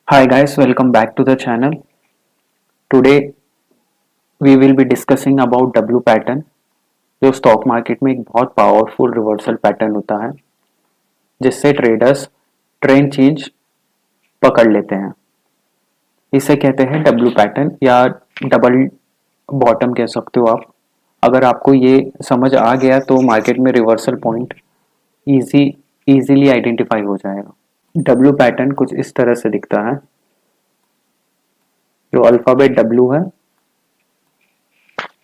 Hi guys, welcome back to the channel. Today we will be discussing about W pattern जो stock market में एक बहुत powerful reversal pattern होता है जिससे ट्रेडर्स ट्रेंड चेंज पकड़ लेते हैं। इसे कहते हैं W पैटर्न या डबल बॉटम कह सकते हो आप। अगर आपको ये समझ आ गया तो मार्केट में रिवर्सल पॉइंट इजीली आइडेंटिफाई हो जाएगा। W पैटर्न कुछ इस तरह से दिखता है। जो अल्फाबेट W है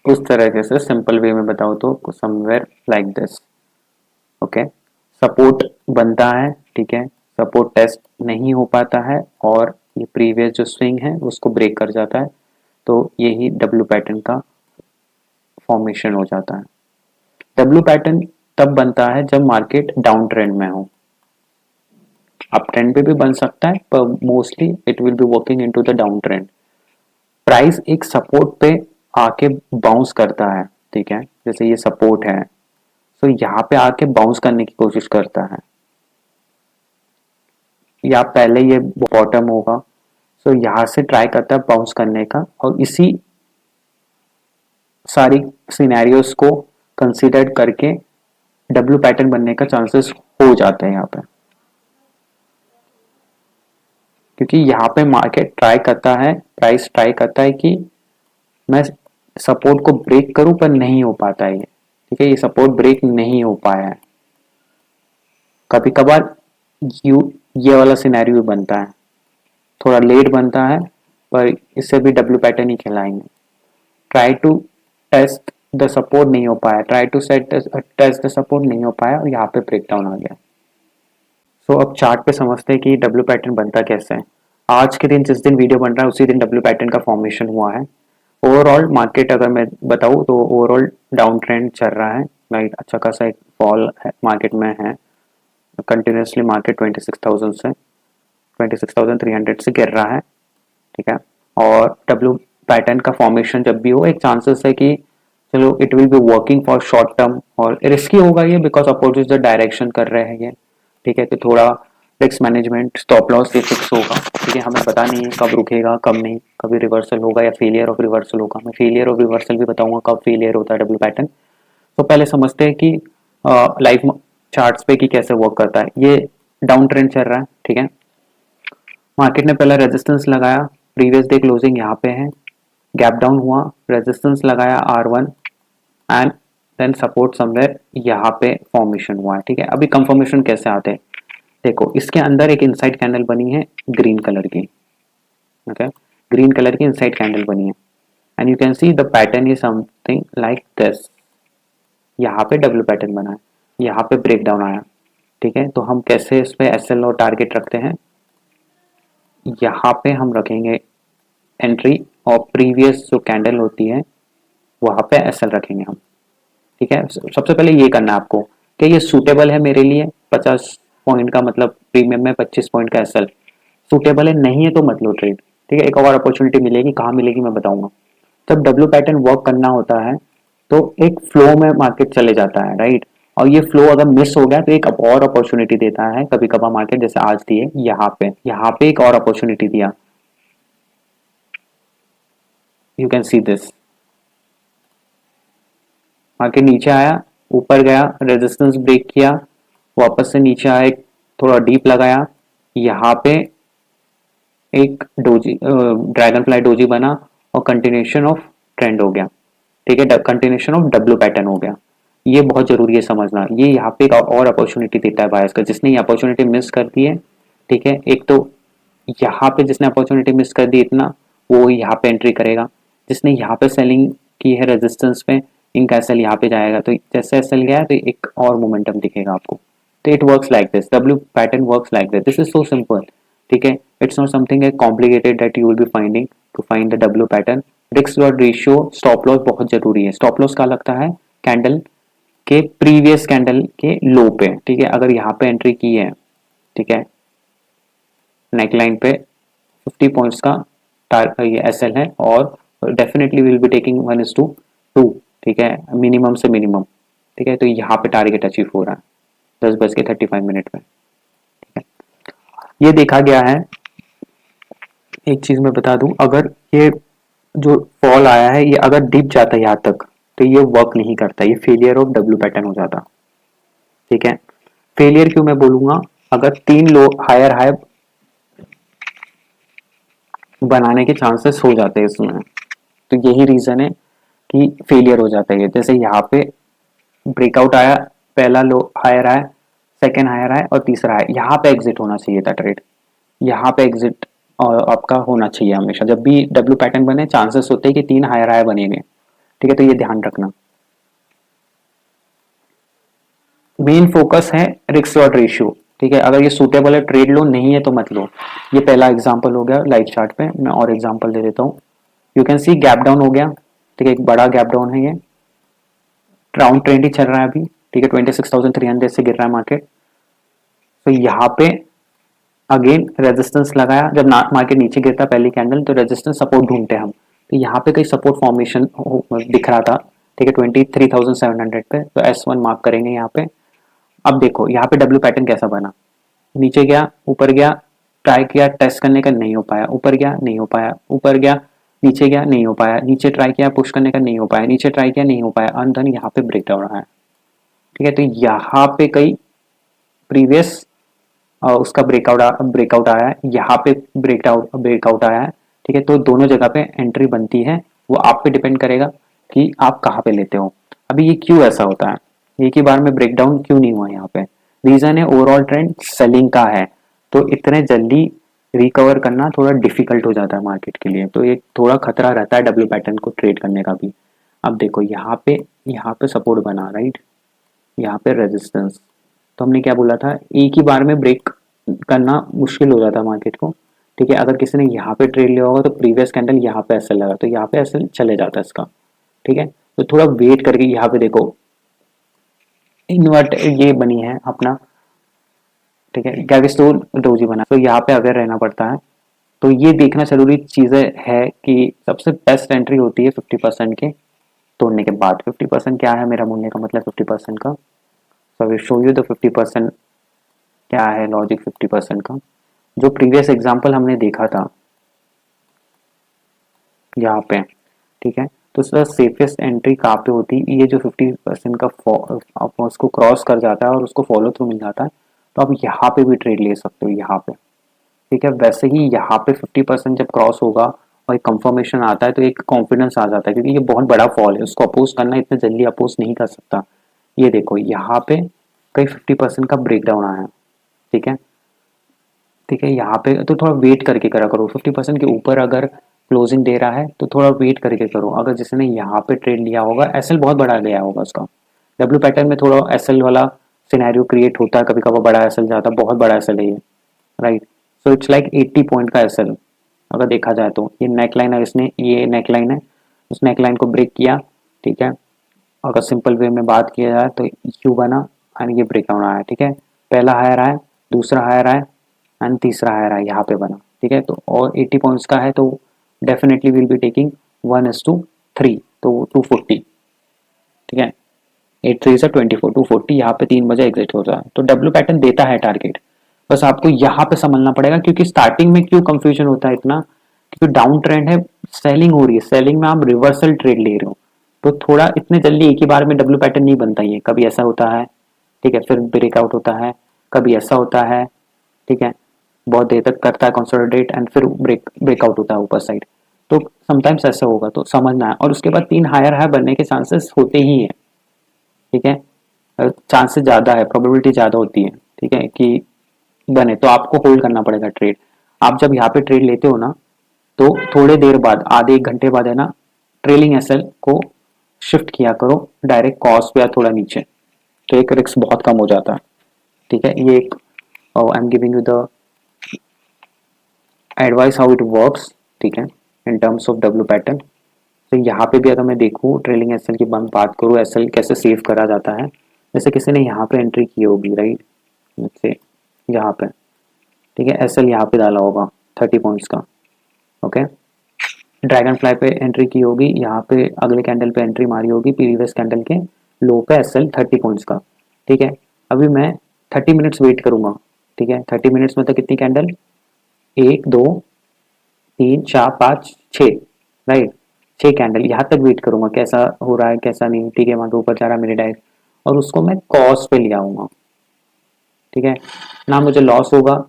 उस तरह से सिंपल वे में बताओ तो somewhere like this. Okay, support बनता है, ठीक है, सपोर्ट टेस्ट नहीं हो पाता है और ये प्रीवियस जो स्विंग है उसको ब्रेक कर जाता है, तो यही डब्ल्यू पैटर्न का फॉर्मेशन हो जाता है। डब्ल्यू पैटर्न तब बनता है जब मार्केट डाउन ट्रेंड में हो। अप ट्रेंड पे भी बन सकता है पर mostly it will be working into the down trend. Price एक सपोर्ट पे आके बाउंस करता है, ठीक है, जैसे ये सपोर्ट है तो यहाँ पे आके बाउंस करने की कोशिश करता है या पहले ये बॉटम होगा, सो यहाँ से ट्राई करता है बाउंस करने का और इसी सारी सिनेरियोस को कंसीडर करके डब्ल्यू पैटर्न बनने का चांसेस हो जाते हैं यहाँ पे, क्योंकि यहाँ पे मार्केट ट्राई करता है, प्राइस ट्राई करता है कि मैं सपोर्ट को ब्रेक करूं पर नहीं हो पाता है ये, ठीक है, ये सपोर्ट ब्रेक नहीं हो पाया है। कभी कभार ये वाला सिनेरियो भी बनता है, थोड़ा लेट बनता है पर इससे भी डब्ल्यू पैटर्न ही खिलाएंगे। Try to test the support नहीं हो पाया, try to set test the support नहीं हो पाया और यहाँ पे ब्रेक डाउन आ गया। सो अब चार्ट पे समझते हैं कि डब्ल्यू पैटर्न बनता कैसे है। आज के दिन जिस दिन वीडियो बन रहा है उसी दिन डब्ल्यू पैटर्न का फॉर्मेशन हुआ है। ओवरऑल मार्केट अगर मैं बताऊँ तो ओवरऑल डाउन ट्रेंड चल रहा है, लाइक अच्छा खासा एक फॉल मार्केट में है। कंटिन्यूसली मार्केट 26,000 से 26,300 से गिर रहा है, ठीक है। और डब्ल्यू पैटर्न का फॉर्मेशन जब भी हो एक चांसेस है कि चलो it will be working for short term और रिस्की होगा ये बिकॉज अपोजिट द डायरेक्शन कर रहे हैं ये, ठीक है, तो थोड़ा रिस्क मैनेजमेंट स्टॉप लॉस ये फिक्स होगा, ठीक है। हमें पता नहीं है कब रुकेगा कब नहीं, कभी रिवर्सल होगा या फेलियर ऑफ रिवर्सल होगा। मैं फेलियर ऑफ रिवर्सल भी बताऊंगा कब फेलियर होता है डब्ल्यू पैटर्न। तो पहले समझते हैं कि लाइव चार्ट्स पे कि कैसे वर्क करता है। ये डाउन ट्रेंड चल रहा है, ठीक है। मार्केट ने पहला रेजिस्टेंस लगाया, प्रीवियस डे क्लोजिंग यहाँ पे है, गैप डाउन हुआ, रेजिस्टेंस लगाया R1 and then support somewhere यहाँ पे फॉर्मेशन हुआ है, ठीक है। अभी कंफर्मेशन कैसे आते हैं देखो, इसके अंदर एक इनसाइड कैंडल बनी है ग्रीन कलर की, ओके, ग्रीन कलर की इनसाइड कैंडल बनी है and you can see the pattern is something like this. यहाँ पे डब्ल्यू पैटर्न बना है, यहाँ पे ब्रेक डाउन आया, ठीक है। तो हम कैसे इस पे एसएल और टारगेट रखते हैं, यहाँ पे हम रखेंगे एंट्री और प्रीवियस जो कैंडल होती है वहाँ पे एसएल रखेंगे हम, ठीक है। सबसे पहले ये करना है आपको कि ये सूटेबल है मेरे लिए, 50 पॉइंट का मतलब प्रीमियम में 25 पॉइंट का एसएल सूटेबल है, नहीं है तो मत लो ट्रेड, ठीक है। एक और अपॉर्चुनिटी मिलेगी, कहाँ मिलेगी मैं बताऊंगा। जब डब्ल्यू पैटर्न वर्क करना होता है तो एक फ्लो में मार्केट चले जाता है, राइट, और ये फ्लो अगर मिस हो गया तो एक और अपॉर्चुनिटी देता है कभी कभार मार्केट, जैसे आज दिए यहाँ पे एक और अपॉर्चुनिटी दिया, you can see this. Market नीचे आया, ऊपर गया, रेजिस्टेंस ब्रेक किया, वापस से नीचे आया, थोड़ा डीप लगाया, यहाँ पे एक डोजी ड्रैगन फ्लाई डोजी बना और कंटिन्यूशन ऑफ ट्रेंड हो गया, ठीक है, कंटिन्यूशन ऑफ डब्ल्यू पैटर्न हो गया। ये बहुत जरूरी है समझना, ये यहाँ पे एक और अपॉर्चुनिटी देता है बायर्स का। जिसने ये अपॉर्चुनिटी मिस कर दी है, ठीक है, एक तो यहाँ पे जिसने अपॉर्चुनिटी मिस कर दी इतना, वो यहाँ पे एंट्री करेगा। जिसने यहाँ पे सेलिंग की है रेजिस्टेंस पे, इनका एसएल यहाँ पे जाएगा, तो जैसे एसएल गया तो एक और मोमेंटम दिखेगा आपको। तो it works like this, W pattern works like this, this is so simple, ठीक है। It's not something complicated that you will be finding to find the W pattern. Risk lot ratio, stop loss बहुत जरूरी है। Stop loss का लगता है candle के previous candle के लो पे, ठीक है। अगर यहाँ पे एंट्री की है, ठीक है, नेकलाइन पे 50 पॉइंट्स का ये एसएल है और डेफिनेटली विल बी टेकिंग 1:2, ठीक है, मिनिमम से मिनिमम, ठीक है। तो यहाँ पे टारगेट अचीव हो रहा है 10:35 में, ठीक है। ये देखा गया है एक चीज मैं बता दूं, अगर ये जो फॉल आया है ये अगर डिप जाता है यहाँ तक तो ये वर्क नहीं करता, ये फेलियर ऑफ डब्ल्यू पैटर्न हो जाता। ठीक है, फेलियर क्यों मैं बोलूंगा, अगर 3 लो हायर हाई बनाने के चांसेस हो जाते हैं इसमें, तो यही रीजन है कि फेलियर हो जाता है। जैसे यहाँ पे ब्रेकआउट आया, पहला low higher high, second higher high और तीसरा हाई, यहाँ पे एग्जिट होना चाहिए था ट्रेड, यहाँ पे एग्जिट आपका होना चाहिए हमेशा। जब भी डब्ल्यू पैटर्न बने चांसेस होते हैं कि 3 हायर हाई बनेंगे। ठीक है, तो ये ध्यान रखना। मेन फोकस है रिस्क रिवॉर्ड रेशियो। ठीक है, अगर ये सूटेबल है ट्रेड लो, नहीं है तो मत लो। ये पहला एग्जांपल हो गया लाइव चार्ट पे। मैं और एग्जांपल दे देता हूँ। You can see gap down हो गया। ठीक है, एक बड़ा गैप डाउन है ये, राउंड ट्रेंड ही चल रहा है अभी। ठीक है, 26,300 से गिर रहा है मार्केट। तो यहाँ पे अगेन रेजिस्टेंस लगाया, जब मार्केट नीचे गिरता पहली कैंडल तो रेजिस्टेंस सपोर्ट ढूंढते हम, तो यहाँ पे कई सपोर्ट फॉर्मेशन दिख रहा था। ठीक है, 23,700 पे, तो S1 मार्क करेंगे यहाँ पे। अब देखो यहाँ पे डब्ल्यू पैटर्न कैसा बना, नीचे गया, ऊपर गया, ट्राई किया टेस्ट करने का, नहीं हो पाया, ऊपर गया, नहीं हो पाया, ऊपर गया, नीचे गया, नहीं हो पाया, नीचे ट्राई किया पुश करने का, नहीं हो पाया, नीचे ट्राई किया, नहीं हो पाया, अंत यहाँ पे ब्रेकडाउन रहा है। ठीक है, तो यहाँ पे कई प्रीवियस उसका ब्रेकआउट आया है, यहाँ पे ब्रेकआउट आया है। ठीक है, तो दोनों जगह पे एंट्री बनती है, वो आप पे डिपेंड करेगा कि आप कहाँ पे लेते हो। अभी ये क्यों ऐसा होता है, एक ही बार में ब्रेकडाउन क्यों नहीं हुआ यहाँ पे, रीजन है ओवरऑल ट्रेंड सेलिंग का है, तो इतने जल्दी रिकवर करना थोड़ा डिफिकल्ट हो जाता है मार्केट के लिए, तो एक थोड़ा खतरा रहता है डब्ल्यू पैटर्न को ट्रेड करने का भी। अब देखो यहाँ पे सपोर्ट बना, राइट, यहाँ पे रेजिस्टेंस, तो हमने क्या बोला था, एक ही बार में ब्रेक करना मुश्किल हो जाता है मार्केट को। ठीक है, अगर किसी ने यहाँ पे ट्रेड लिया होगा तो प्रीवियस कैंडल यहाँ पे एसएल लगा, तो यहाँ पे एसएल चले जाता है इसका। ठीक है, तो थोड़ा वेट करके यहाँ पे देखो इन्वर्ट ये बनी है अपना। ठीक है, गैविस्टोन डोजी बना, तो यहाँ पे अवेयर रहना पड़ता है। तो ये देखना जरूरी चीजें है कि सबसे बेस्ट एंट्री होती है 50% के तोड़ने के बाद। 50% क्या है मेरा बोलने का मतलब, 50% का, सो आई शो यू द 50% क्या है लॉजिक 50% का। जो प्रीवियस एग्जांपल हमने देखा था यहाँ पे, ठीक है, तो सर सेफेस्ट एंट्री कहाँ पे होती है, ये जो 50% का उसको क्रॉस कर जाता है और उसको फॉलो थ्रू मिल जाता है, तो आप यहाँ पे भी ट्रेड ले सकते हो यहाँ पे। ठीक है, वैसे ही यहाँ पे 50% जब क्रॉस होगा और एक कंफर्मेशन आता है तो एक कॉन्फिडेंस आ जाता है, क्योंकि ये बहुत बड़ा फॉल है, उसको अपोज करना इतने जल्दी अपोज नहीं कर सकता। ये देखो यहाँ पे कई 50% का ब्रेकडाउन आया है। ठीक है, ठीक है, यहाँ पे तो थोड़ा वेट करके करा करो। 50% के ऊपर अगर क्लोजिंग दे रहा है तो थोड़ा वेट करके करो। अगर जिसने यहाँ पे ट्रेड लिया होगा, एसएल बहुत बड़ा गया होगा उसका, डब्ल्यू पैटर्न में थोड़ा एसएल वाला सिनेरियो क्रिएट होता है, कभी कभी बड़ा एसएल जाता है, बहुत बड़ा एसएल है ये, right. So it's like 80 point का एसएल अगर देखा जाए तो। ये नेकलाइन है, इसने ये नेकलाइन है, उस नेकलाइन को ब्रेक किया। ठीक है, अगर सिंपल वे में बात किया जाए तो यू बना एंड ये ब्रेकडाउन आया। ठीक है, पहला हायर आया, दूसरा हायर आया एंड तीसरा हायर आया, यहाँ पे बना। ठीक है, तो और 80 पॉइंट्स का है तो डेफिनेटली विल बी टेकिंग 1:3, तो 240। ठीक है, 8 3 से 24, 240, यहाँ पे 3 बजे एग्जिट हो रहा है। तो डब्ल्यू पैटर्न देता है टारगेट, बस आपको यहाँ पे समझना पड़ेगा। क्योंकि स्टार्टिंग में क्यों कंफ्यूजन होता है इतना, क्योंकि डाउन ट्रेंड है, सेलिंग हो रही है, सेलिंग में आप रिवर्सल ट्रेड ले रहे हो, तो थोड़ा इतने जल्दी एक ही बार में डब्ल्यू पैटर्न नहीं बनता। ये कभी ऐसा होता है, ठीक है, फिर ब्रेकआउट होता है, कभी ऐसा होता है। ठीक है, बहुत देर तक करता है कंसोलिडेट एंड फिर ब्रेकआउट होता है ऊपर साइड, तो समटाइम्स ऐसा होगा, तो समझना है। और उसके बाद 3 हायर हाई बनने के चांसेस होते ही है। ठीक है, चांसेस ज्यादा है, प्रोबेबिलिटी ज्यादा होती है, ठीक है, कि बने, तो आपको होल्ड करना पड़ेगा ट्रेड। आप जब यहाँ पे ट्रेड लेते हो ना, तो थोड़े देर बाद, आधे 1 घंटे बाद है ना, ट्रेलिंग एसएल को शिफ्ट किया करो डायरेक्ट कॉस्ट पे या थोड़ा नीचे, तो एक रिस्क बहुत कम हो जाता है। ठीक है, ये एक I am giving you the advice how it works. ठीक है, in terms of W pattern. तो यहाँ पे भी अगर मैं देखूँ ट्रेलिंग एसएल की बात करूँ, एसएल कैसे सेव करा जाता है, जैसे किसी ने यहाँ पे एंट्री की होगी, राइट, जैसे यहाँ पे, ठीक है, एसएल यहाँ पे डाला होगा 30 पॉइंट्स का। ओके, ड्रैगन फ्लाई पे एंट्री की होगी, यहाँ पे अगले कैंडल पे एंट्री मारी होगी, प्रीवियस कैंडल के लो पे एसएल 30 पॉइंट्स का। ठीक है, अभी मैं 30 मिनट्स वेट करूंगा। ठीक है, 30 मिनट्स में तो कितनी कैंडल, 1 2 3 4 5 6, राइट, 6 कैंडल यहाँ तक वेट करूंगा कैसा हो रहा है कैसा नहीं, ठीक है, वहां के ऊपर जा रहा है मेरे डायरेक्ट, और उसको मैं कॉस्ट पे ले आऊंगा, ठीक है, ना मुझे लॉस होगा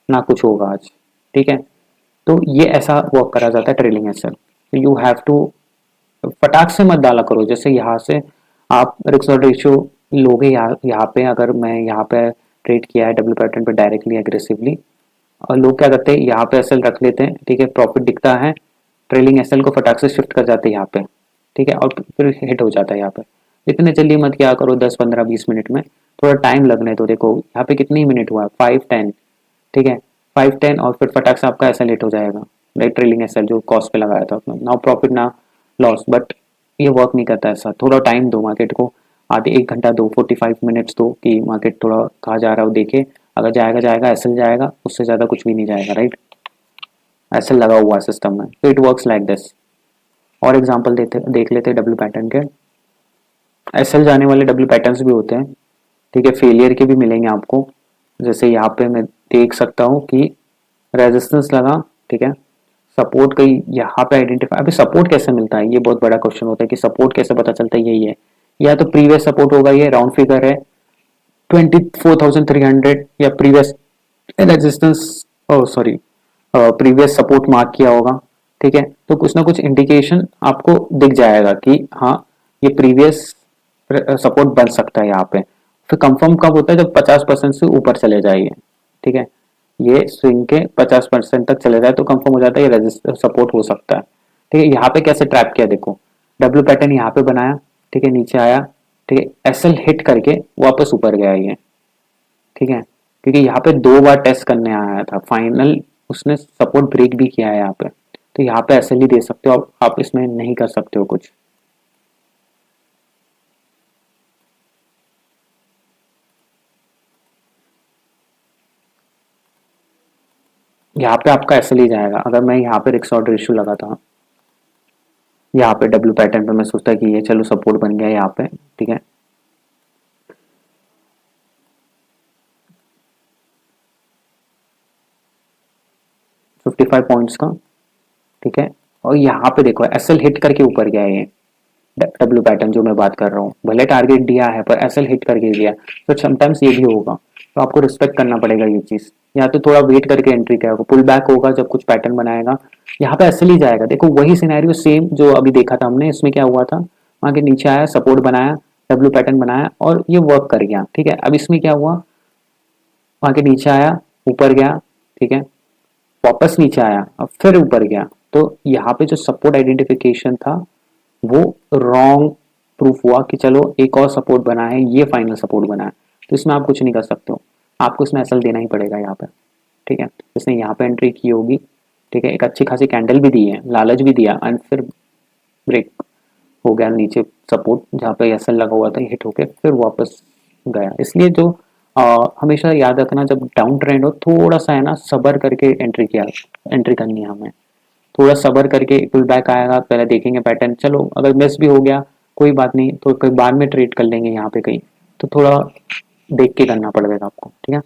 ना कुछ होगा आज, ठीक है। तो ये ऐसा वर्क करा जाता है trailing asset. You have to फटाक से मत डाला करो, जैसे यहाँ से आप रिस्क और रेशियो लोगे, यहाँ पे अगर मैं यहाँ पे ट्रेड किया है डब्ल्यू पैटर्न पे डायरेक्टली एग्रेसिवली, और लोग क्या करते हैं यहाँ पे एसएल रख लेते हैं, ठीक है, प्रॉफिट दिखता है, ट्रेलिंग एसएल को फटाक से शिफ्ट कर जाते हैं यहाँ पे, ठीक है, और फिर हिट हो जाता है यहाँ पे। इतने जल्दी मत क्या करो, 10 15 20 मिनट में, थोड़ा टाइम लगने तो देखो यहाँ पे कितनी मिनट हुआ है, 5 10, ठीक है, 5 10, और फिर फटाक से आपका एसएल हिट हो जाएगा, राइट, ट्रेलिंग एसएल जो कॉस्ट पे लगाया था आपने, ना प्रॉफिट ना लॉस, बट ये वर्क नहीं करता ऐसा, थोड़ा टाइम दो मार्केट को, आधे 1 घंटा दो, 45 मिनट्स दो कि मार्केट थोड़ा कहाँ जा रहा है वो देखे, अगर जाएगा जाएगा, एसएल जाएगा, उससे ज़्यादा कुछ भी नहीं जाएगा, राइट, एसएल लगा हुआ है सिस्टम में, तो इट वर्क्स लाइक दिस। और एग्जांपल देख लेते हैं डब्ल्यू पैटर्न के, एसएल जाने वाले डब्ल्यू पैटर्न्स भी होते हैं, ठीक है, फेलियर के भी मिलेंगे आपको, जैसे यहाँ पे मैं देख सकता हूँ कि रेजिस्टेंस लगा, ठीक है, सपोर्ट कहीं यहाँ पे आइडेंटिफाई, अभी सपोर्ट कैसे मिलता है, ये बहुत बड़ा क्वेश्चन होता है कि सपोर्ट कैसे पता चलता है, यही है, या तो प्रीवियस सपोर्ट होगा, ये राउंड फिगर है 24,300, या previous resistance, sorry, previous support mark किया होगा, ठीक है, तो कुछ ना कुछ इंडिकेशन आपको दिख जाएगा कि हाँ ये प्रीवियस सपोर्ट बन सकता है यहाँ पे। फिर कंफर्म कब होता है, जब 50% से ऊपर चले जाइए, ठीक है, ये स्विंग के 50% तक चले जाए तो कंफर्म हो जाता है ये सपोर्ट हो सकता है, ठीक है। यहाँ पे कैसे ट्रैप किया देखो, डब्ल्यू पैटर्न यहाँ पे बनाया, ठीक है, नीचे आया, ठीक है, एसएल हिट करके वापस ऊपर गया ये, ठीक है, क्योंकि यहाँ पे 2 बार टेस्ट करने आया था, फाइनल उसने सपोर्ट ब्रेक भी किया है यहाँ पे, तो यहाँ पे एसएल ही दे सकते हो आप इसमें नहीं कर सकते हो कुछ। यहाँ पे आपका एसएल ही जाएगा, अगर मैं यहाँ पे रिस्क ऑर्डर इशू लगा था, यहाँ पे डब्ल्यू पैटर्न पे मैं सोचता कि ये चलो सपोर्ट बन गया यहाँ पे, ठीक है, 55 पॉइंट्स का, ठीक है, और यहाँ पे देखो एसएल हिट करके ऊपर गया है ये डब्ल्यू पैटर्न जो मैं बात कर रहा हूँ, भले टारगेट दिया है पर एसएल हिट करके दिया, तो समटाइम्स ये भी होगा, तो आपको रिस्पेक्ट करना पड़ेगा ये चीज, या तो थोड़ा वेट करके एंट्री करेगा, पुल बैक होगा जब कुछ पैटर्न बनाएगा, यहाँ पे एसएल ही जाएगा, देखो वही सिनेरियो सेम जो अभी देखा था हमने, इसमें क्या हुआ था, वहां के नीचे आया, सपोर्ट बनाया, डब्ल्यू पैटर्न बनाया और ये वर्क कर गया, ठीक है। अब इसमें क्या हुआ, वहां के नीचे आया, ऊपर गया, ठीक है, वापस नीचे आया, अब फिर ऊपर गया, तो यहाँ पे जो सपोर्ट आइडेंटिफिकेशन था वो रॉन्ग प्रूफ हुआ कि चलो एक और सपोर्ट बना है, ये फाइनल सपोर्ट बना है, तो इसमें आप कुछ नहीं कर सकते हो, आपको इसमें एसएल देना ही पड़ेगा यहाँ पे, ठीक है। इसने यहाँ पे एंट्री की होगी, ठीक है, एक अच्छी खासी कैंडल भी दी है, लालच भी दिया, एंड फिर ब्रेक हो गया नीचे, सपोर्ट जहाँ पे एसएल लगा हुआ था हिट होके फिर वापस गया, इसलिए जो हमेशा याद रखना जब डाउन ट्रेंड हो थोड़ा सा है ना सबर करके एंट्री करनी है हमें, थोड़ा सबर करके पुल बैक आएगा, पहले देखेंगे पैटर्न, चलो अगर मिस भी हो गया कोई बात नहीं, तो कोई बाद में ट्रेड कर लेंगे यहाँ पे कहीं, तो थोड़ा देख के करना पड़ेगा आपको, ठीक है।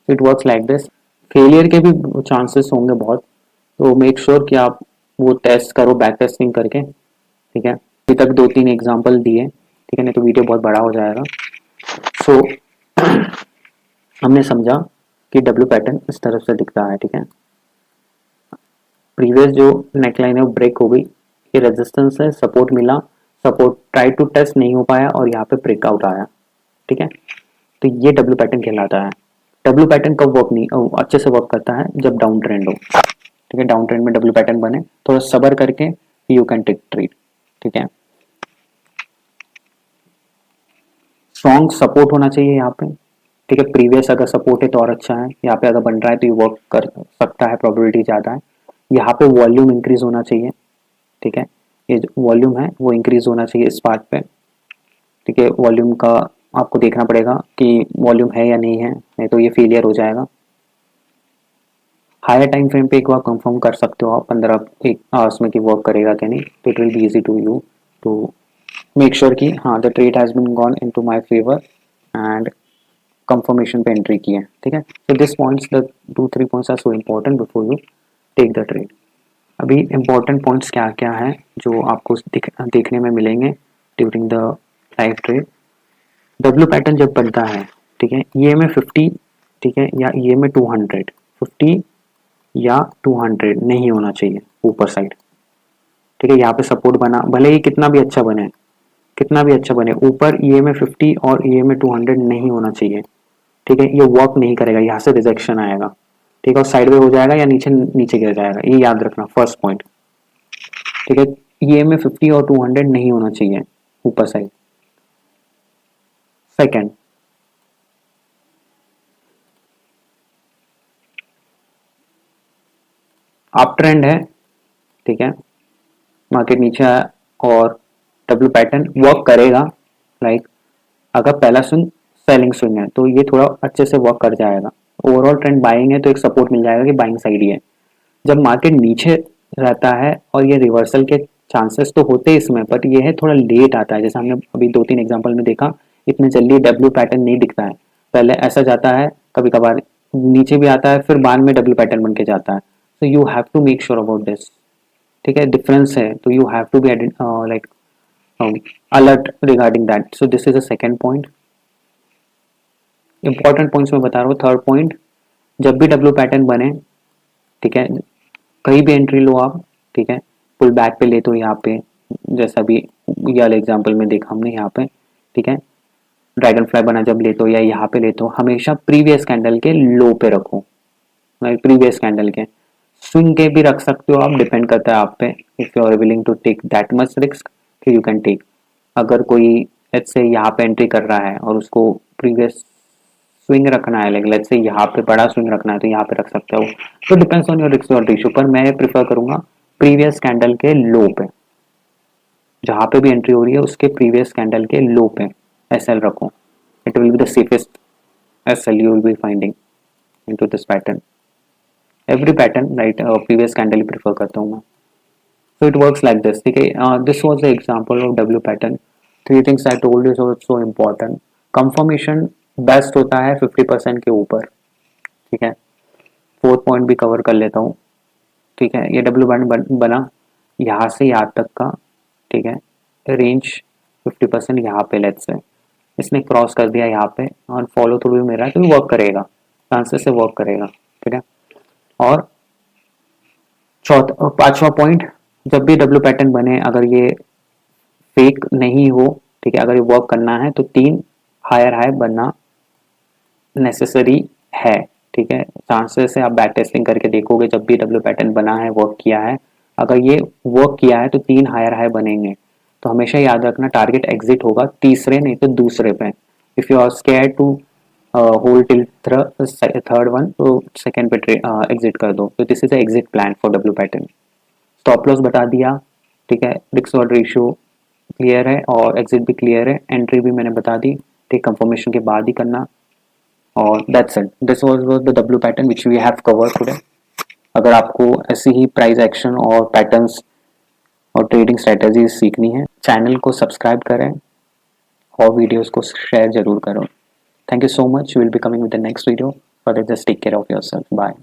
It works like this, failure के भी चांसेस होंगे बहुत, तो मेक श्योर कि आप वो टेस्ट करो बैक टेस्टिंग करके, ठीक है। अभी तक 2 3 एग्जाम्पल दिए, ठीक है, नहीं तो वीडियो बहुत बड़ा हो जाएगा। सो हमने समझा कि डब्ल्यू पैटर्न इस तरफ से दिखता है, ठीक है, प्रीवियस जो नेकलाइन है वो ब्रेक हो गई, ये रेजिस्टेंस है, सपोर्ट मिला, सपोर्ट ट्राई टू टेस्ट नहीं हो पाया और यहाँ पे ब्रेकआउट आया, ठीक है, तो ये डब्ल्यू पैटर्न कहलाता है। डब्ल्यू पैटर्न कब वर्क नहीं अच्छे से वर्क करता है, जब डाउन ट्रेंड हो, ठीक है, डाउन ट्रेंड में डब्ल्यू पैटर्न बने, थोड़ा सबर करके यू कैन टेक ट्रेड, ठीक है। स्ट्रॉन्ग सपोर्ट होना चाहिए यहाँ पे, ठीक है, प्रीवियस अगर सपोर्ट है तो और अच्छा है, यहाँ पे अगर बन रहा है तो ये वर्क कर सकता है, प्रोबेबिलिटी ज़्यादा है। यहाँ पे वॉल्यूम इंक्रीज होना चाहिए, ठीक है, ये जो वॉल्यूम है वो इंक्रीज होना चाहिए इस पार्ट पे, ठीक है, वॉल्यूम का आपको देखना पड़ेगा कि वॉल्यूम है या नहीं है, नहीं तो ये फेलियर हो जाएगा। हायर टाइम फ्रेम पे एक बार कंफर्म कर सकते हो आप 15 आवर्स में कि वर्क करेगा क्या नहीं, तो it will be easy to you to make sure कि हाँ the trade has been gone into my favour and confirmation पे एंट्री की है, ठीक है। So this points the 2 3 points are so important before you take the trade. अभी important points क्या क्या हैं जो आपको देखने में मिलेंगे during the live trade. W pattern जब बनता है, ठीक है, ये में 50, ठीक है, या ये में 200, 50 या 200 नहीं होना चाहिए ऊपर साइड, ठीक है। यहाँ पे सपोर्ट बना, भले ही कितना भी अच्छा बने, कितना भी अच्छा बने, ऊपर ये में 50 और ये में 200 नहीं होना चाहिए, ठीक है। ये वर्क नहीं करेगा, यहाँ से रिजेक्शन आएगा, ठीक है, और साइड हो जाएगा या नीचे नीचे गिर जाएगा, ये याद रखना फर्स्ट पॉइंट, ठीक है। ये में 50 और 200 नहीं होना चाहिए ऊपर साइड। सेकेंड, अप ट्रेंड है, ठीक है, मार्केट नीचे आया और डब्ल्यू पैटर्न वर्क करेगा, लाइक अगर पहला स्विंग सेलिंग स्विंग है तो ये थोड़ा अच्छे से वर्क कर जाएगा। ओवरऑल ट्रेंड बाइंग है तो एक सपोर्ट मिल जाएगा कि बाइंग साइड ही है। जब मार्केट नीचे रहता है और ये रिवर्सल के चांसेस तो होते हैं इसमें, बट ये है थोड़ा लेट आता है, जैसे हमने अभी 2-3 एग्जांपल में देखा, इतने जल्दी डब्ल्यू पैटर्न नहीं दिखता है, पहले ऐसा जाता है, कभी कभार नीचे भी आता है, फिर बाद में डब्ल्यू पैटर्न बन के जाता है। So you have to make sure about this, ठीक है, डिफरेंस है, तो you have to be like alert regarding that. So this is a second point. Important points मैं बता रहा हूँ। थर्ड पॉइंट, जब भी डब्ल्यू पैटर्न बने, ठीक है, कहीं भी एंट्री लो आप, ठीक है, पुल बैक पे ले तो यहाँ पे, जैसा भी ये वाले एग्जांपल में देखा हमने यहाँ पे, ठीक है, ड्रैगन फ्लाई बना जब ले तो या यहाँ पे ले तो हमेशा प्रीवियस कैंडल के लो पे रखो, प्रीवियस कैंडल के। स्विंग के भी रख सकते हो आप, डिपेंड करता है आप पे, if you are willing to take that much risk you can take. अगर कोई लेट्स से यहाँ पे एंट्री कर रहा है और उसको प्रीवियस स्विंग रखना है, लाइक लेट्स से यहाँ पे बड़ा स्विंग रखना है तो यहाँ पे रख सकते हो, तो डिपेंड्स ऑन योर रिस्क और रेशियो, पर मैं प्रिफर करूंगा प्रीवियस कैंडल के लो पे, जहाँ पे भी एंट्री हो रही है उसके प्रीवियस कैंडल के लो पे एसएल रखो, it will be the safest SL you will be finding into this pattern. Every pattern right previous candle ही प्रिफर करता हूँ मैं। So it works like this, ठीक है। This was the example of W pattern. Three things I told you, so it's so important. Confirmation best होता है 50% के ऊपर, ठीक है। फोर्थ पॉइंट भी कवर कर लेता हूँ, ठीक है। ये डब्ल्यू पैटर्न बना यहाँ से यहाँ तक का, ठीक है, रेंज 50% यहाँ पे, लेट्स से इसने क्रॉस कर दिया यहाँ पे और फॉलो थ्रू भी मेरा तो वर्क करेगा, चांसेस से वर्क करेगा, ठीक है। और चौथा पांचवा पॉइंट, जब भी डब्ल्यू पैटर्न बने अगर ये फेक नहीं हो, ठीक है, अगर ये वर्क करना है तो 3 हायर हाई बनना नेसेसरी है, ठीक है। चांसेस से आप बैक टेस्टिंग करके देखोगे, जब भी डब्ल्यू पैटर्न बना है वर्क किया है, अगर ये वर्क किया है तो 3 हायर हाई बनेंगे, तो हमेशा याद रखना टारगेट एग्जिट होगा तीसरे नहीं तो दूसरे पे। If you are scare to hold till third one तो सेकेंड पे एग्जिट कर दो, तो this is exit plan for W pattern. Stop loss बता दिया, ठीक है, रिस्क और रेशियो क्लियर है और एग्जिट भी क्लियर है, एंट्री भी मैंने बता दी, ठीक, कंफर्मेशन के बाद ही करना। और that's it, this was the W pattern which we have cover today. अगर आपको ऐसी ही प्राइस एक्शन और पैटर्न्स और ट्रेडिंग स्ट्रेटजीज सीखनी है, चैनल को सब्सक्राइब करें और वीडियोस को शेयर जरूर करो। Thank you so much, will be coming with the next video, for that just take care of yourself, bye.